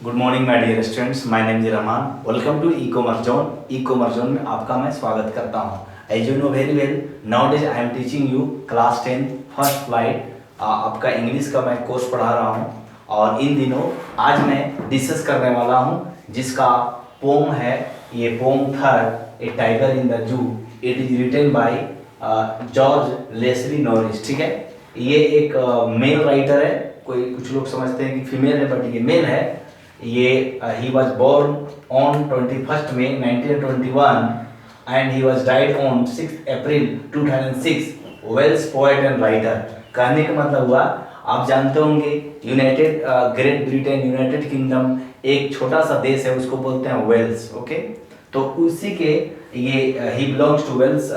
Good morning my dear students, my name is Rahman. Welcome to e commerce zone. E commerce zone में आपका मैं स्वागत करता हूं। As you know very well, nowadays I am teaching you class 10 first flight. आपका English का मैं course पढ़ा रहा हूं और इन दिनों आज मैं डिस्कस करने वाला हूं जिसका पोम है, ये poem third, a tiger in the zoo. It is written by George Leslie Norris. ठीक है, ये एक मेल राइटर है। कोई कुछ लोग समझते हैं कि फीमेल है, बट ये मेल है। ये he was born on 21st May 1921 and he was died on 6th April 2006। Wales poet and writer. कहने का मतलब हुआ, आप जानते होंगे United Great Britain, United Kingdom एक छोटा सा देश है, उसको बोलते हैं वेल्स। ओके, तो उसी के ये he belongs to Wales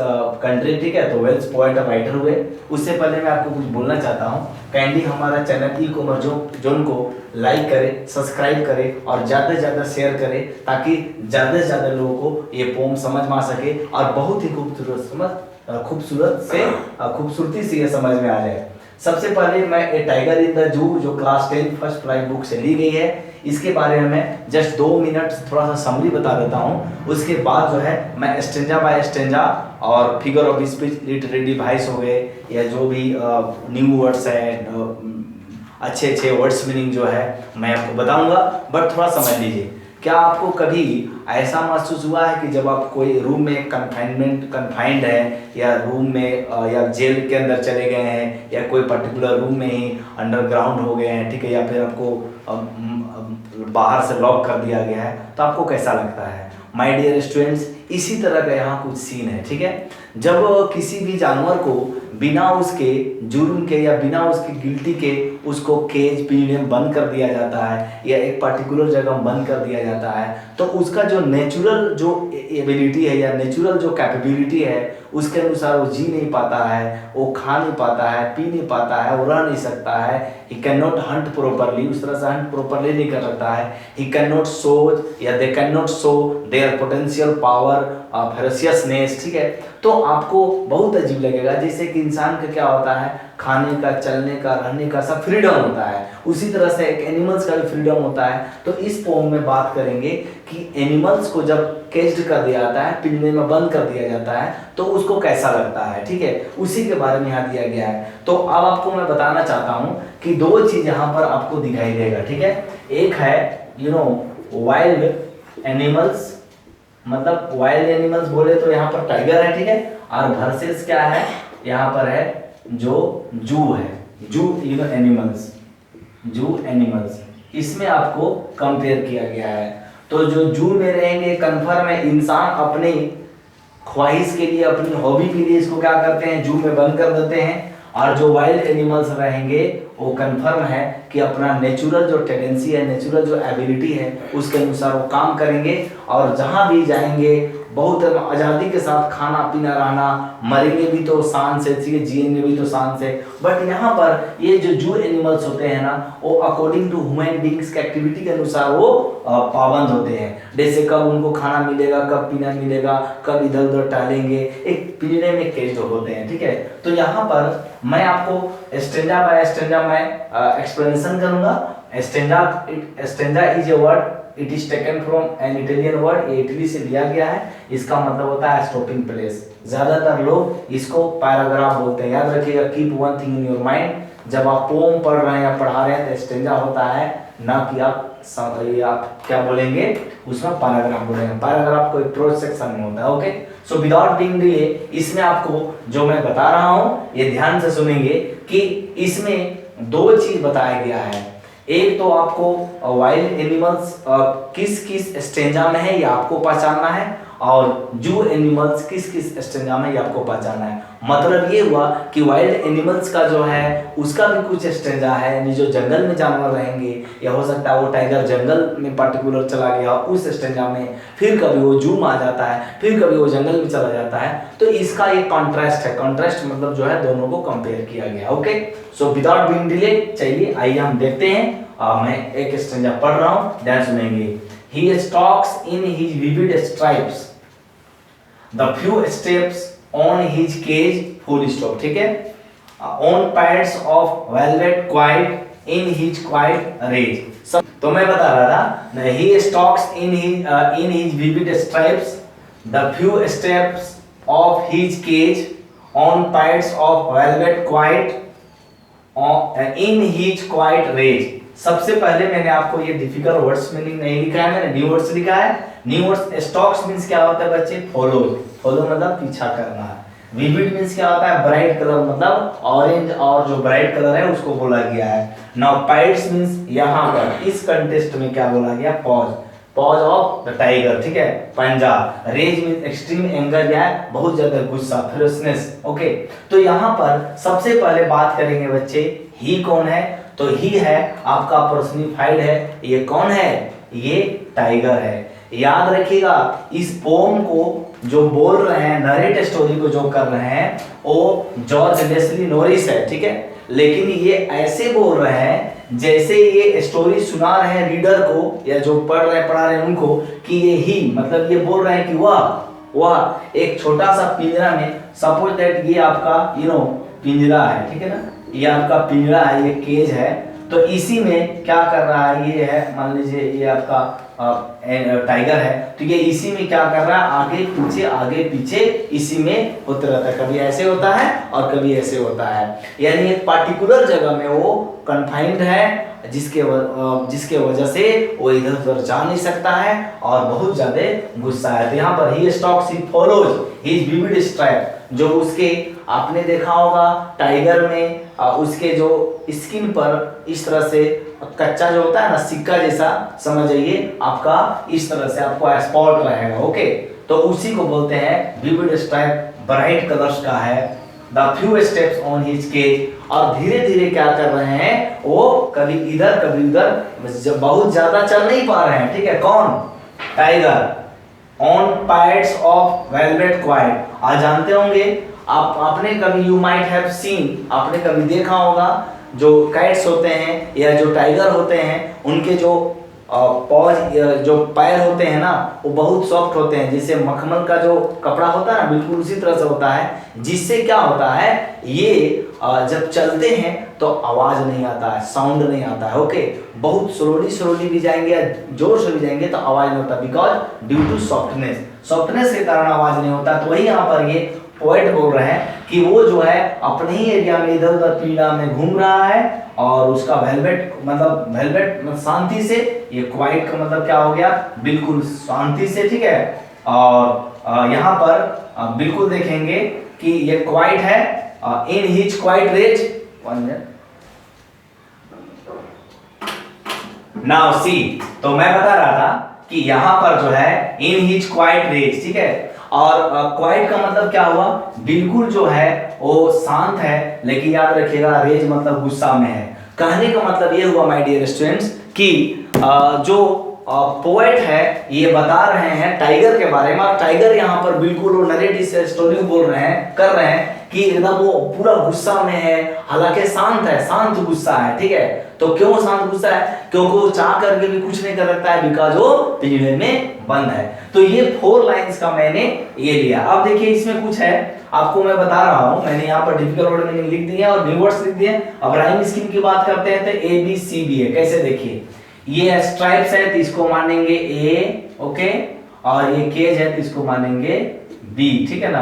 country. ठीक है, तो वेल्स पोएट और राइटर हुए। उससे पहले मैं आपको कुछ बोलना चाहता हूँ। कैंडी हमारा चैनल ई कॉमर्स जोन को लाइक करें, सब्सक्राइब करें और ज़्यादा से ज़्यादा शेयर करें ताकि ज़्यादा से ज़्यादा लोगों को ये पोम समझ में आ सके और बहुत ही खूबसूरती से ये समझ में आ जाए। सबसे पहले मैं ए टाइगर इन द जू जो क्लास 10 फर्स्ट फ्लाइट बुक से ली गई है, इसके बारे में मैं जस्ट 2 मिनट थोड़ा सा समरी बता देता हूँ। उसके बाद जो है मैं स्टेंजा बाय स्टेंजा और figure of speech, literary device हो गए या जो भी न्यू वर्ड्स है, अच्छे अच्छे वर्ड्स मीनिंग जो है मैं आपको बताऊंगा, बट थोड़ा समझ लीजिए। क्या आपको कभी ऐसा महसूस हुआ है कि जब आप कोई रूम में कन्फाइंड है या रूम में या जेल के अंदर चले गए हैं या कोई पर्टिकुलर रूम में ही अंडरग्राउंड हो गए हैं, ठीक है, या फिर आपको बाहर से लॉक कर दिया गया है, तो आपको कैसा लगता है? माय डियर स्टूडेंट्स, इसी तरह का यहाँ कुछ सीन है। ठीक है, जब किसी भी जानवर को बिना उसके जुर्म के या बिना उसके गिल्टी के उसको केज पिंजरे में बंद कर दिया जाता है या एक पर्टिकुलर जगह में बंद कर दिया जाता है, तो उसका जो नेचुरल जो एबिलिटी है या नेचुरल जो कैपेबिलिटी है उसके अनुसार वो जी नहीं पाता है, वो खा नहीं पाता है, पी नहीं पाता है, वो रह नहीं सकता है। He can not Hunt properly, उस तरह से हंट प्रॉपरली नहीं कर सकता है। ही कैन नॉट शो या they can not show their potential power, ferociousness. ठीक है, तो आपको बहुत अजीब लगेगा। जैसे कि इंसान का क्या होता है, खाने का, चलने का, रहने का सब फ्रीडम होता है, उसी तरह से एक एनिमल्स का भी फ्रीडम होता है। तो इस पोम में बात करेंगे कि एनिमल्स को जब केज्ड कर दिया जाता है, पिंजरे में बंद कर दिया जाता है, तो उसको कैसा लगता है। ठीक है, उसी के बारे में यहाँ दिया गया है। तो अब आपको मैं बताना चाहता हूँ कि 2 चीज यहाँ पर आपको दिखाई देगा। ठीक है, एक है वाइल्ड एनिमल्स, मतलब वाइल्ड एनिमल्स बोले तो यहाँ पर टाइगर है। ठीक है, और वर्सेस क्या है, यहाँ पर है जो जू है, जू एनिमल्स, जू एनिमल्स, इसमें आपको कंपेयर किया गया है। तो जो जू में रहेंगे कन्फर्म है, इंसान अपनी ख्वाहिश के लिए, अपनी हॉबी के लिए इसको क्या करते हैं, जू में बंद कर देते हैं। और जो वाइल्ड एनिमल्स रहेंगे वो कंफर्म है कि अपना नेचुरल जो टेंडेंसी है, नेचुरल जो एबिलिटी है, उसके अनुसार वो काम करेंगे और जहाँ भी जाएंगे बहुत आज़ादी के साथ खाना पीना रहना, मरेंगे भी तो शान से, जिएंगे भी तो शान से। बट यहाँ पर ये जो जू एनिमल्स होते हैं ना, वो अकॉर्डिंग टू ह्यूमन बींग्स के एक्टिविटी के अनुसार वो पाबंद होते हैं। जैसे कब उनको खाना मिलेगा, कब पीना मिलेगा, कब इधर उधर टहलेंगे, एक पिंजरे में केज्ड होते हैं। ठीक है, तो यहाँ पर मैं आपको स्टेंजा बाय स्टेंजा मैं एक्सप्लेनेशन करूंगा। Stanza is a word, it is taken from an Italian word, ये इटली से लिया गया है। इसका मतलब होता है स्टॉपिंग प्लेस। ज्यादातर लोग इसको पैराग्राफ बोलते हैं। याद रखिएगा, keep one thing in your mind, जब आप पोम पढ़ रहे हैं या पढ़ा रहे हैं तो स्टेंजा होता है, ना कि आप क्या बोलेंगे उसमें पैराग्राफ बोलेंगे। पैराग्राफ कोई प्रोज सेक्शन में होता है। Okay, so without being delay, इसमें आपको जो मैं बता रहा हूँ ये ध्यान से सुनेंगे कि इसमें 2 चीज बताया गया है। एक तो आपको वाइल्ड एनिमल्स किस किस स्टेंजा में है ये आपको पहचानना है, और जू एनिमल्स किस किस स्टेंजा में ये आपको पहचानना है। मतलब ये हुआ कि वाइल्ड एनिमल्स का जो है उसका भी कुछ स्टेंजा है, यानी जो जंगल में जानवर रहेंगे, या हो सकता है वो टाइगर जंगल में पर्टिकुलर चला गया उस स्टेंजा में, फिर कभी वो जू में आ जाता है, फिर कभी वो जंगल में चला जाता है। तो इसका एक कॉन्ट्रास्ट है। कॉन्ट्रास्ट मतलब जो है दोनों को कंपेयर किया गया। Okay, so without being delay चलिए आइए हम देखते हैं। मैं एक स्टेंजा पढ़ रहा हूँ, ध्यान सुनेंगे। He stalks in his vivid stripes, the few steps on his cage, full stop। ठीक है, on pads of velvet quite in his quiet rage. तो मैं बता रहा था, he stalks in his vivid stripes the few steps of his cage on pads of velvet quiet in his quiet rage. सबसे पहले मैंने आपको ये डिफिकल्ट वर्ड्स मीनिंग नहीं लिखा है, मैंने न्यू वर्ड्स लिखा है। न्यू वर्ड्स, स्टॉक्स मींस क्या होता है बच्चे, फॉलो, फॉलो मतलब पीछा करना। विविड मींस क्या होता है, ब्राइट कलर, मतलब ऑरेंज और जो ब्राइट कलर है उसको बोला गया है। नाउ पैड्स मींस यहाँ पर इस कंटेस्ट में क्या बोला गया, pause, pause of the tiger, ठीक है, पंजा। रेज मींस एक्सट्रीम एंगर या बहुत ज्यादा गुस्सा, फेरोसनेस। ओके, तो यहाँ पर सबसे पहले बात करेंगे बच्चे, ही कौन है, तो ही है आपका पर्सनिफाइड है। ये कौन है, ये टाइगर है। याद रखिएगा, इस पोम को जो बोल रहे हैं, नरेट स्टोरी को जो कर रहे हैं, वो जॉर्ज लेस्ली नॉरिस है, ठीक है। लेकिन ये ऐसे बोल रहे हैं जैसे ये स्टोरी सुना रहे हैं रीडर को, या जो पढ़ा रहे हैं उनको, कि ये ही, मतलब ये बोल रहे हैं कि वह एक छोटा सा पिंजरा में, सपोज दैट ये आपका पिंजरा है, ठीक है ना, ये आपका पिंजरा है, ये केज है। तो इसी में क्या कर रहा है, ये है, मान लीजिए ये आपका टाइगर है, तो ये इसी में क्या कर रहा है, आगे पीछे इसी में होते रहता है। कभी ऐसे होता है और कभी ऐसे होता है, यानी एक पर्टिकुलर जगह में वो कन्फाइंड है, जिसके वजह से वो इधर उधर जा नहीं सकता है और बहुत ज्यादा गुस्सा है। तो यहाँ पर he stalks, he follows his vivid stripe, जो उसके आपने देखा होगा टाइगर में उसके जो स्किन पर इस तरह से कच्चा जो होता है ना, सिक्का जैसा समझ जाइए आपका, इस तरह से आपको स्पॉट रहेगा। ओके, तो उसी को बोलते हैं विविड स्ट्राइप, ब्राइट कलर्स का है। The few steps on his cage, और धीरे धीरे क्या कर रहे हैं, वो कभी इधर कभी उधर, बहुत ज्यादा चल नहीं पा रहे हैं, ठीक है। कौन, tiger, on pads of velvet quite. आज जानते होंगे आपने कभी, यू माइट हैव सीन, आपने कभी देखा होगा, जो कैट्स होते हैं या जो टाइगर होते हैं, उनके जो पॉज, जो पैर होते हैं ना, वो बहुत सॉफ्ट होते हैं, जैसे मखमल का जो कपड़ा होता है ना, बिल्कुल उसी तरह से होता है, जिससे क्या होता है, ये जब चलते हैं तो आवाज नहीं आता है, साउंड नहीं आता है। ओके, बहुत स्लोली भी जाएंगे, जोर से भी जाएंगे तो आवाज नहीं होता, बिकॉज ड्यू टू सॉफ्टनेस के कारण आवाज नहीं होता। तो वही यहाँ पर ये पोएट बोल रहे हैं कि वो जो है अपने ही एरिया में इधर उधर पीड़ा में घूम रहा है, और उसका वेलवेट मतलब शांति से, ये क्वाइट का मतलब क्या हो गया, बिल्कुल शांति से, ठीक है। और यहाँ पर बिल्कुल देखेंगे कि ये क्वाइट है, in his quiet rage. Now see, तो मैं बता रहा था कि यहाँ पर जो है इन हिज क्वाइट रेज, ठीक है। और क्वाइट का मतलब क्या हुआ, बिल्कुल जो है वो शांत है, लेकिन याद रखिएगा रेज मतलब गुस्सा में है। कहने का मतलब ये हुआ माय डियर स्टूडेंट्स कि जो पोएट है ये बता रहे हैं टाइगर के बारे में, और टाइगर यहाँ पर बिल्कुल वो नरेटिव से स्टोरी बोल रहे हैं, कर रहे हैं कि एकदम वो पूरा गुस्सा में है, हालांकि शांत है, शांत गुस्सा है, ठीक है। तो क्यों शांत गुस्सा है, क्योंकि वो चाह करके भी कुछ नहीं कर सकता है, बिकॉज वो पिंजरे में बंद है। तो ये 4 लाइंस का मैंने ये लिया। अब देखिए इसमें कुछ है, आपको मैं बता रहा हूं, मैंने यहाँ पर डिफिकल्ट वर्ड मीनिंग लिख दिया और न्यू वर्ड्स लिख दिए। अब राइम स्कीम की बात करते हैं तो ABCD है। कैसे, देखिए ये स्ट्राइप्स है तो इसको मानेंगे A, ओके, और ये केज है तो इसको मानेंगे B, ठीक है ना।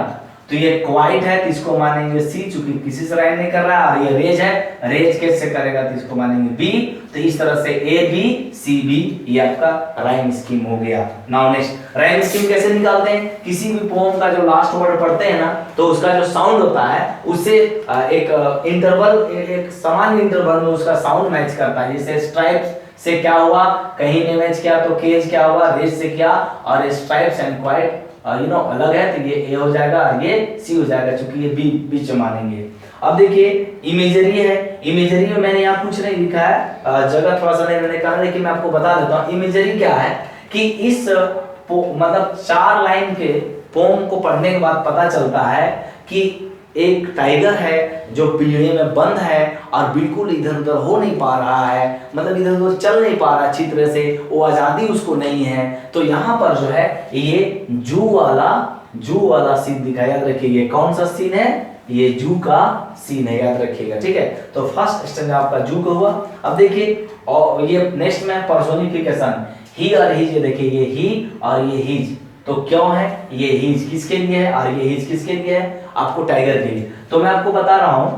तो ये क्वाइट है तो इसको मानेंगे C, चूंकि किसी से राइम नहीं कर रहा है। और ये रेज है, रेज कैसे करेगा तो इसको मानेंगे B। तो इस तरह से ABCD ये आपका राइम स्कीम हो गया। नाउ नेक्स्ट, राइम स्कीम कैसे निकालते हैं, किसी भी पोएम का जो लास्ट वर्ड पढ़ते हैं ना, तो उसका जो साउंड होता है उससे एक इंटरवल, एक सामान्य इंटरवल में उसका साउंड मैच करता है। जैसे स्ट्राइप्स से क्या हुआ, कहीं ने मैच किया, तो केज क्या हुआ, रेज से क्या, और स्ट्राइप्स एंड क्वाइट अलग है, तो ये A हो जाएगा और ये C हो जाएगा, क्योंकि ये बीच में मानेंगे। अब देखिए इमेजरी है, इमेजरी में मैंने यहाँ कुछ नहीं लिखा है, जगह थोड़ा सा नहीं मैंने कहा, लेकिन मैं आपको बता देता हूँ इमेजरी क्या है। कि इस मतलब 4 लाइन के पोम को पढ़ने के बाद पता चलता है कि एक टाइगर है जो पिंजरे में बंद है और बिल्कुल इधर उधर हो नहीं पा रहा है, मतलब इधर उधर चल नहीं पा रहा अच्छी तरह से, वो आजादी उसको नहीं है। तो यहाँ पर जो है ये जू वाला सीन दिखाया। याद रखिए ये कौन सा सीन है, ये जू का सीन है, याद रखिएगा, ठीक है। तो फर्स्ट स्टेंजा आपका जू का हुआ। अब देखिए और ये नेक्स्ट में पर्सोनिफिकेशन, ही और हिज, ये देखिए ये ही और ये हिज, तो क्यों है ये हिज किसके लिए है और ये हिज किसके लिए है, आपको टाइगर के लिए। तो मैं आपको बता रहा हूं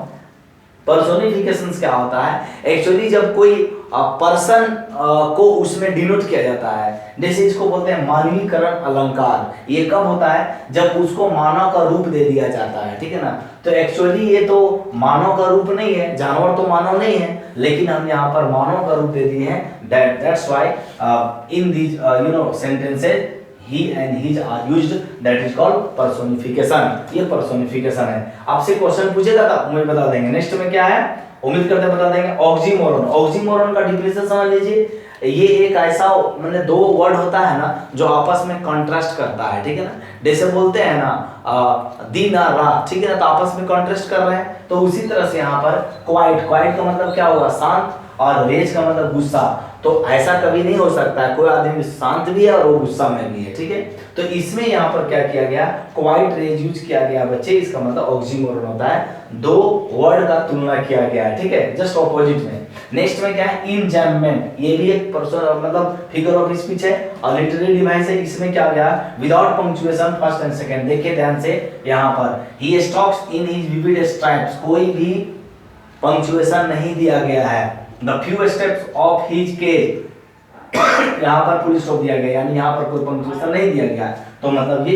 पर्सोनिफिकेशंस क्या होता है। एक्चुअली जब कोई पर्सन को उसमें डिनोट किया जाता है, जैसे इसको बोलते हैं मानवीकरण अलंकार। ये कब होता है, जब उसको मानव का रूप दे दिया जाता है, ठीक है ना। तो एक्चुअली ये तो मानव का रूप नहीं है, जानवर तो मानव नहीं है, लेकिन हम यहाँ पर मानव का रूप दे दिए हैं। That's why in these sentences he and his are used, that is called personification। ये personification है। आपसे क्वेश्चन पूछेगा तो मुझे बता देंगे। नेक्स्ट में क्या है, उम्मीद करते हैं बता देंगे। ऑक्सीमोरन, ऑक्सीमोरन का डिफिनेशन समझ लीजिए। ये एक ऐसा मतलब दो वर्ड होता है ना जो आपस में कॉन्ट्रास्ट करता है, ठीक है ना। जैसे बोलते हैं ना दिन और रात, ठीक है ना, तो आपस में कॉन्ट्रास्ट कर रहे हैं। तो उसी तरह से यहाँ पर क्वाइट, क्वाइट का मतलब क्या होगा, शांत, और रेज का मतलब गुस्सा। तो ऐसा कभी नहीं हो सकता है कोई आदमी शांत भी है और वो गुस्सा में भी है, ठीक है। तो इसमें यहाँ पर क्या किया गया, क्वाइट रेज यूज किया गया बच्चे, इसका मतलब ऑक्सीमोरन होता है, दो वर्ड का तुलना किया गया है, ठीक है, जस्ट ऑपोजिट में। नेक्स्ट में क्या है, इंजैममेंट, ये भी एक मतलब फिगर ऑफ स्पीच है और लिटरेरी डिवाइस है। इसमें क्या गया, without punctuation first and second. देखिए ध्यान से यहाँ पर, he stalks in his vivid stripes, कोई भी पंक्चुएशन नहीं दिया गया है। The few steps of his cage, यहाँ पर फुल स्टॉप दिया गया, यानी यहाँ पर कोई पंक्चुएशन नहीं दिया गया, तो मतलब ये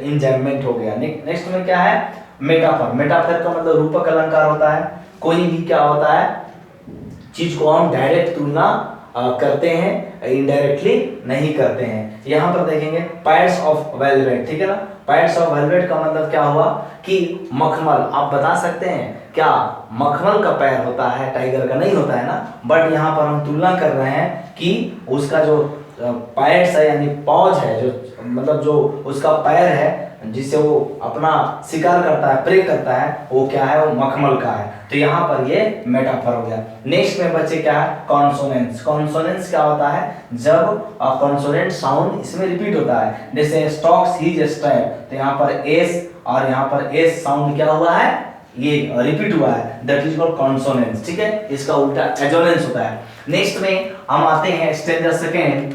इंजैममेंट हो गया। नेक्स्ट में क्या है, मेटाफर, मेटाफर का मतलब रूपक अलंकार होता है। कोई भी क्या होता है, चीज को हम डायरेक्ट तुलना करते हैं, इनडायरेक्टली नहीं करते हैं। यहाँ पर देखेंगे पैड्स ऑफ वेलवेट, ठीक है ना। पैड्स ऑफ वेलवेट का मतलब क्या हुआ कि मखमल, आप बता सकते हैं क्या मखमल का पैर होता है, टाइगर का नहीं होता है ना। बट यहाँ पर हम तुलना कर रहे हैं कि उसका जो पैड्स है यानी पॉज है, जो मतलब जो उसका पैर है जिससे वो अपना शिकार करता है, प्रे करता है, वो क्या है, वो मखमल का है। तो यहाँ पर ये मेटाफर हो गया। नेक्स्ट में बच्चे क्या है, कॉन्सोनेंट्स। कॉन्सोनेंट्स क्या होता है, जब कॉन्सोनेंट साउंड इसमें रिपीट होता है, जैसे स्टॉक्स हिज स्ट्राइप, तो यहाँ पर एस और यहाँ पर एस साउंड क्या हुआ है, ये रिपीट हुआ है, दैट इज कॉल्ड कॉन्सोनेंट्स, ठीक है। इसका उल्टा एजोनेंस होता है। नेक्स्ट में हम आते हैं स्टेंजा सेकेंड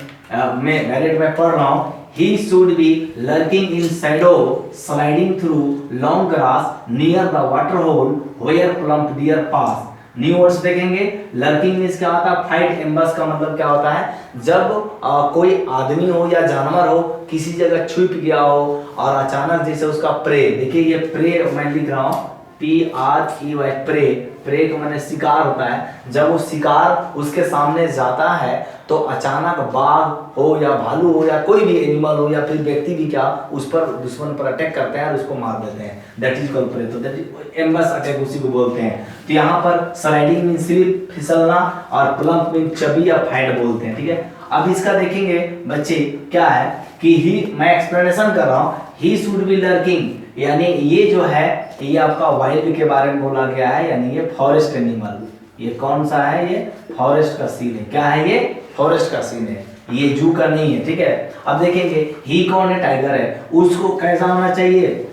में, मैरिड में पढ़ रहा हूँ। He should be lurking in shadow, sliding through long grass near the water hole where plump deer pass। New words देखेंगे। लर्किंग मींस क्या होता है, फाइट एम्बस का मतलब क्या होता है, जब कोई आदमी हो या जानवर हो किसी जगह छुप गया हो और अचानक जैसे उसका प्रे, देखिए ये प्रे मैं लिख रहा हूँ PREY, प्रे, प्रे का माने शिकार होता है। जब वो शिकार उसके सामने जाता है तो अचानक बाघ हो या भालू हो या कोई भी एनिमल हो या फिर व्यक्ति भी क्या उस पर दुश्मन पर अटैक करते हैं और उसको मार देते हैं, दैट इज कॉल्ड प्रे। तो दैट इज एम्बस अटैक, उसी को बोलते हैं। तो यहाँ पर स्लाइडिंग मीन स्लिप, फिसलना, और प्लम्प मीन चबी या फाइट बोलते हैं, ठीक है। अब इसका देखेंगे बच्चे क्या है कि ही, मैं एक्सप्लेनेशन कर रहा हूँ, ही शुड बी लर्किंग, यानी ये जो है ये आपका वाइल्ड के बारे में बोला गया है, यानी ये फॉरेस्ट एनिमल। ये कौन सा है, ये फॉरेस्ट का सीन है। क्या है, ये फॉरेस्ट का सीन है, ये जू का नहीं है, ठीक है। अब देखेंगे ही कौन है, टाइगर है, उसको कैसा होना चाहिए,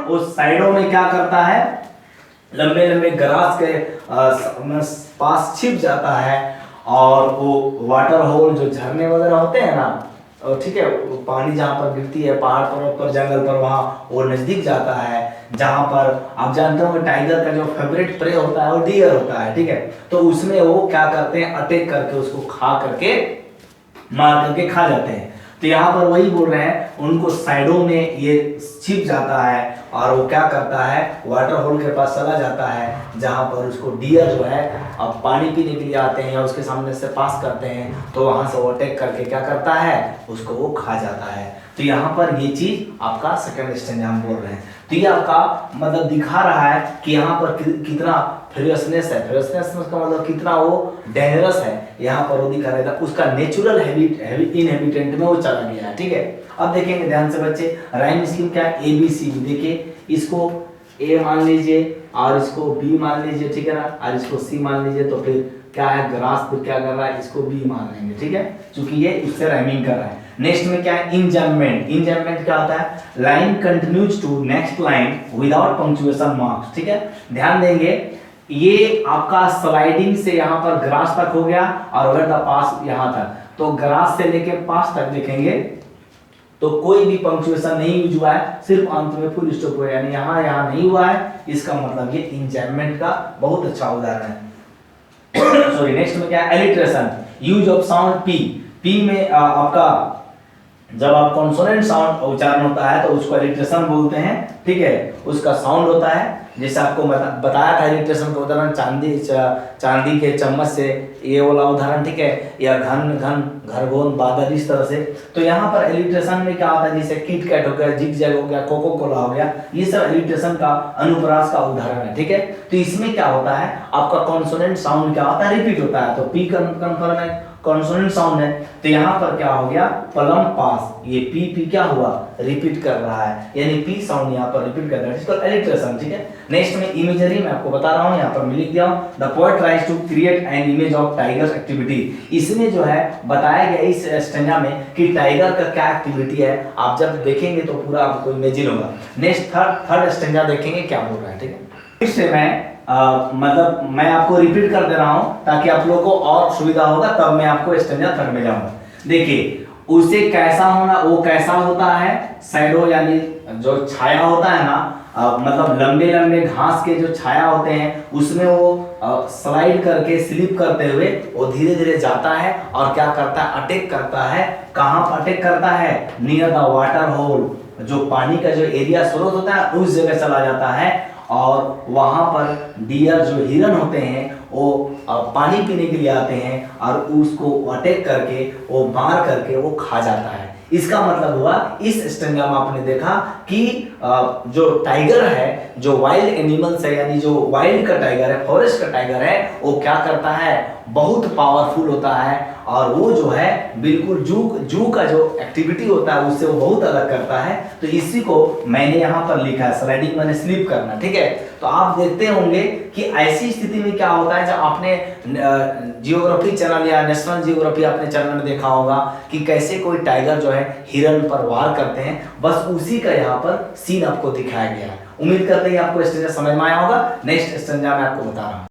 उस साइडों में क्या करता है, लंबे लंबे ग्रास के पास छिप जाता है, और वो वाटर होल जो झरने वगैरह होते हैं ना, ठीक है, पानी जहाँ पर गिरती है पहाड़ पर जंगल पर, वहाँ वो नजदीक जाता है, जहाँ पर आप जानते हो टाइगर का जो फेवरेट प्रे होता है वो डियर होता है, ठीक है। तो उसमें वो क्या करते हैं, अटैक करके उसको खा करके, मार करके खा जाते हैं। तो यहाँ पर वही बोल रहे हैं, उनको साइडों में ये छिप जाता है और वो क्या करता है, वाटर होल के पास चला जाता है, जहाँ पर उसको डियर जो है अब पानी पीने के लिए आते हैं या उसके सामने से पास करते हैं, तो वहाँ से वो अटैक करके क्या करता है, उसको वो खा जाता है। तो यहाँ पर ये चीज आपका सेकंड स्टेंजा हम बोल रहे हैं। तो ये आपका मतलब दिखा रहा है कि यहाँ पर कितना फेरियसनेस है, फेरियसनेस का मतलब कितना वो डेंजरस है, यहाँ पर वो दिखा रहा था। उसका नेचुरल इनहेबिटेंट में वो चला गया है, ठीक है। अब देखेंगे ध्यान से बच्चे, राइम स्कीम क्या है, ABCD। देखिए इसको A मान लीजिए और इसको B मान लीजिए, ठीक है ना, और इसको C मान लीजिए, तो फिर क्या है, ग्रास फिर क्या कर रहा है, इसको बी मान लेंगे, ठीक है, क्योंकि ये उससे राइमिंग कर रहा है। नेक्स्ट में क्या है, इंजम्पमेंट। इंजम्पमेंट क्या होता है, line continues to next line without punctuation marks, ठीक है। ध्यान देंगे ये आपका स्लाइडिंग से यहाँ पर ग्रास तक हो गया और ओवर द पास यहाँ तक, तो ग्रास से लेके पास तक देखेंगे तो कोई भी पंक्चुएशन नहीं यूज हुआ है, सिर्फ अंत में फुल स्टॉप हुआ है, यानी यहाँ नहीं हुआ है, इसका मतलब ये इंजम्पमेंट का बहुत अच्छा उदाहरण है। सॉरी, नेक्स्ट में क्या है, alliteration. Use of sound P. P में आपका जब आप कॉन्सोनेंट साउंड उच्चारण होता है तो उसको एलिट्रेशन बोलते हैं, ठीक है, उसका साउंड होता है। जैसे आपको बताया था एलिट्रेशन का उदाहरण चांदी के चम्मच से, ये वाला उदाहरण, ठीक है, या घन घन घरघोन बादल, इस तरह से। तो यहाँ पर एलिट्रेशन में क्या होता है, जैसे किट कैट हो गया, जिग जैग हो गया, कोको कोला हो गया, ये सब एलिट्रेशन का अनुप्रास का उदाहरण है, ठीक है। तो इसमें क्या होता है, आपका कॉन्सोनेंट साउंड क्या होता है, रिपीट होता है, तो पी कन्फर्म है, कॉन्सोनेंट साउंड है, तो यहाँ पर क्या हो गया, पलम पास, ये पी क्या हुआ, रिपीट कर रहा है, यानी पी साउंड यहाँ पर रिपीट कर रहा है, इसको एलिट्रेशन, ठीक है। नेक्स्ट में इमेजरी मैं आपको बता रहा हूँ, यहाँ पर मैं लिख दिया हूँ, the poet tries to create an image of tiger's activity. इसमें जो है बताया गया इस स्टेंजा में कि टाइगर का क्या एक्टिविटी है, आप जब देखेंगे तो पूरा आपको इमेजिन होगा। नेक्स्ट थर्ड स्टेंजा देखेंगे क्या बोल रहा है, ठीक है। फिर से मैं मतलब मैं आपको रिपीट कर दे रहा हूं ताकि आप लोगों को और सुविधा होगा, तब मैं आपको स्टेंजा थर्ड में जाऊंगा। देखिए, उसे कैसा होना, वो कैसा होता है, शैडो यानी जो छाया होता है ना, मतलब लंबे लंबे घास के जो छाया होते हैं उसमें वो स्लाइड करके स्लिप करते हुए वो धीरे धीरे जाता है और क्या करता है, अटैक करता है। कहाँ पर अटैक करता है, नियर द वाटर होल, जो पानी का जो एरिया स्रोत होता है उस जगह चला जाता है, और वहां पर डियर जो हिरन होते हैं वो पानी पीने के लिए आते हैं और उसको अटैक करके वो मार करके वो खा जाता है। इसका मतलब हुआ इस स्टेंजा में आपने देखा कि जो टाइगर है, जो वाइल्ड एनिमल्स है, यानी जो वाइल्ड का टाइगर है, फॉरेस्ट का टाइगर है, वो क्या करता है, बहुत पावरफुल होता है, और वो जो है बिल्कुल जू का जो एक्टिविटी होता है उससे वो बहुत अलग करता है। तो इसी को मैंने यहाँ पर लिखा है, स्लाइडिंग मैंने स्लिप करना, ठीक है। तो आप देखते होंगे कि ऐसी स्थिति में क्या होता है, जब आपने जियोग्राफी चैनल या नेशनल जियोग्राफी अपने चैनल में देखा होगा कि कैसे कोई टाइगर जो है हिरन पर वार करते हैं, बस उसी का यहाँ पर सीन आपको दिखाया गया है। उम्मीद करते हैं आपको स्टेंजा समझ में आया होगा। नेक्स्ट स्टेंजा मैं आपको बता रहा हूँ।